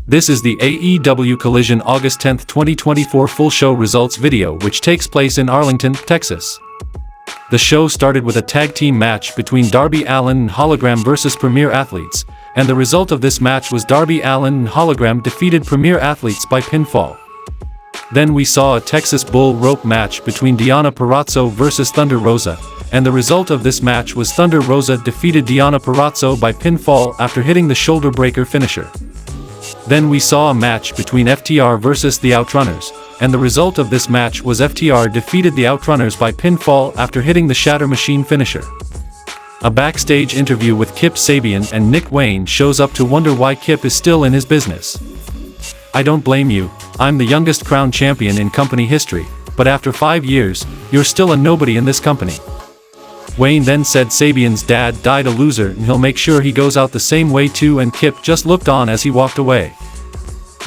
This is the AEW Collision August 10, 2024 full show results video which takes place in Arlington, Texas. The show started with a tag team match between Darby Allin and Hologram versus Premier Athletes, and the result of this match was Darby Allin and Hologram defeated Premier Athletes by pinfall. Then we saw a Texas Bull Rope match between Deonna Purrazzo versus Thunder Rosa, and the result of this match was Thunder Rosa defeated Deonna Purrazzo by pinfall after hitting the shoulder breaker finisher. Then we saw a match between FTR versus the Outrunners, and the result of this match was FTR defeated the Outrunners by pinfall after hitting the Shatter Machine finisher. A backstage interview with Kip Sabian and Nick Wayne shows up to wonder why Kip is still in his business. "I don't blame you, I'm the youngest crown champion in company history, but after 5 years, you're still a nobody in this company." Wayne then said Sabian's dad died a loser and he'll make sure he goes out the same way too, and Kip just looked on as he walked away.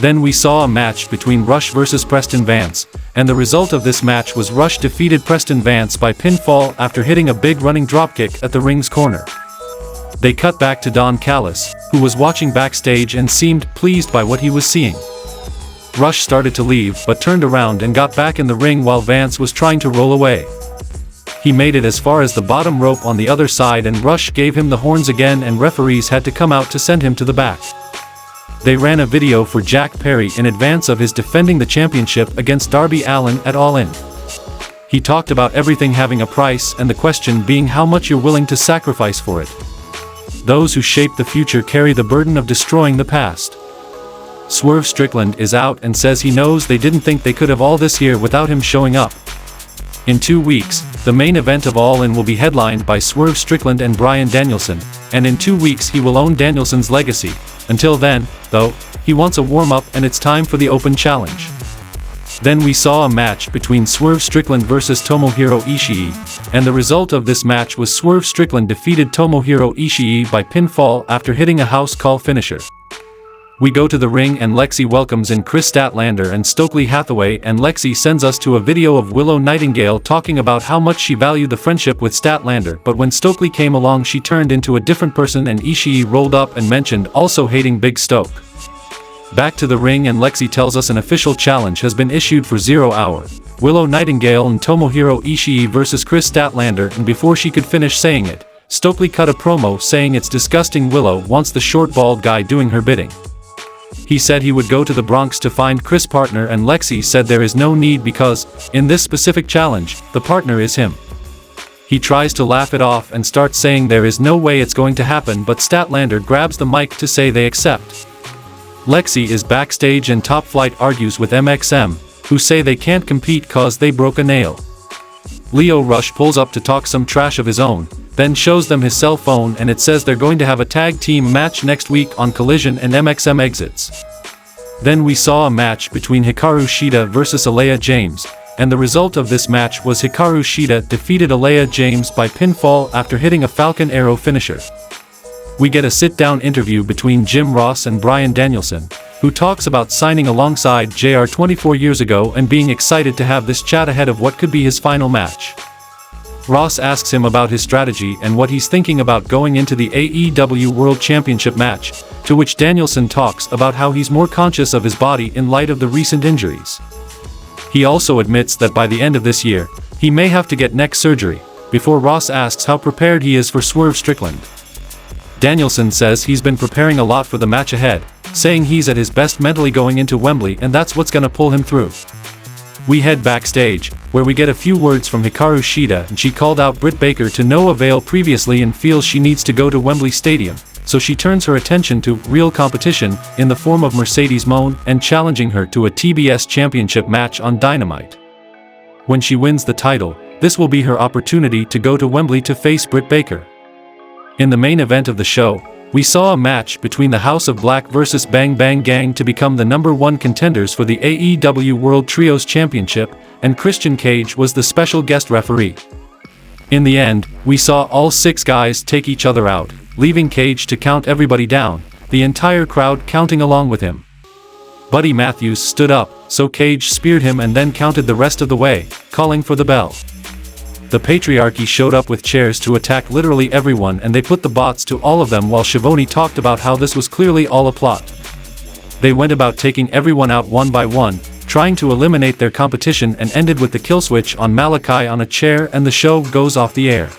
Then we saw a match between Rush versus Preston Vance, and the result of this match was Rush defeated Preston Vance by pinfall after hitting a big running dropkick at the ring's corner. They cut back to Don Callis, who was watching backstage and seemed pleased by what he was seeing. Rush started to leave but turned around and got back in the ring while Vance was trying to roll away. He made it as far as the bottom rope on the other side and Rush gave him the horns again and referees had to come out to send him to the back. They ran a video for Jack Perry in advance of his defending the championship against Darby Allin at All In. He talked about everything having a price and the question being how much you're willing to sacrifice for it. Those who shape the future carry the burden of destroying the past. Swerve Strickland is out and says he knows they didn't think they could have all this year without him showing up. In 2 weeks, the main event of All In will be headlined by Swerve Strickland and Bryan Danielson, and in 2 weeks he will own Danielson's legacy. Until then, though, he wants a warm-up and it's time for the Open Challenge. Then we saw a match between Swerve Strickland versus Tomohiro Ishii, and the result of this match was Swerve Strickland defeated Tomohiro Ishii by pinfall after hitting a house call finisher. We go to the ring and Lexi welcomes in Chris Statlander and Stokely Hathaway, and Lexi sends us to a video of Willow Nightingale talking about how much she valued the friendship with Statlander, but when Stokely came along she turned into a different person and Ishii rolled up and mentioned also hating Big Stoke. Back to the ring and Lexi tells us an official challenge has been issued for 0 hour. Willow Nightingale and Tomohiro Ishii versus Chris Statlander, and before she could finish saying it, Stokely cut a promo saying it's disgusting Willow wants the short bald guy doing her bidding. He said he would go to the Bronx to find Chris' partner, and Lexi said there is no need because, in this specific challenge, the partner is him. He tries to laugh it off and starts saying there is no way it's going to happen, but Statlander grabs the mic to say they accept. Lexi is backstage and Top Flight argues with MXM, who say they can't compete cause they broke a nail. Leo Rush pulls up to talk some trash of his own, then shows them his cell phone and it says they're going to have a tag team match next week on Collision, and MXM exits. Then we saw a match between Hikaru Shida versus Alah James, and the result of this match was Hikaru Shida defeated Alah James by pinfall after hitting a Falcon Arrow finisher. We get a sit-down interview between Jim Ross and Bryan Danielson, who talks about signing alongside JR 24 years ago and being excited to have this chat ahead of what could be his final match. Ross asks him about his strategy and what he's thinking about going into the AEW World Championship match, to which Danielson talks about how he's more conscious of his body in light of the recent injuries. He also admits that by the end of this year, he may have to get neck surgery, before Ross asks how prepared he is for Swerve Strickland. Danielson says he's been preparing a lot for the match ahead, saying he's at his best mentally going into Wembley and that's what's gonna pull him through. We head backstage, where we get a few words from Hikaru Shida, and she called out Britt Baker to no avail previously and feels she needs to go to Wembley Stadium, so she turns her attention to real competition in the form of Mercedes Moné and challenging her to a TBS championship match on Dynamite. When she wins the title, this will be her opportunity to go to Wembley to face Britt Baker. In the main event of the show, we saw a match between the House of Black versus Bang Bang Gang to become the #1 contenders for the AEW World Trios Championship, and Christian Cage was the special guest referee. In the end, we saw all 6 guys take each other out, leaving Cage to count everybody down, the entire crowd counting along with him. Buddy Matthews stood up, so Cage speared him and then counted the rest of the way, calling for the bell. The Patriarchy showed up with chairs to attack literally everyone, and they put the bots to all of them while Schiavone talked about how this was clearly all a plot. They went about taking everyone out one by one, trying to eliminate their competition, and ended with the kill switch on Malachi on a chair, and the show goes off the air.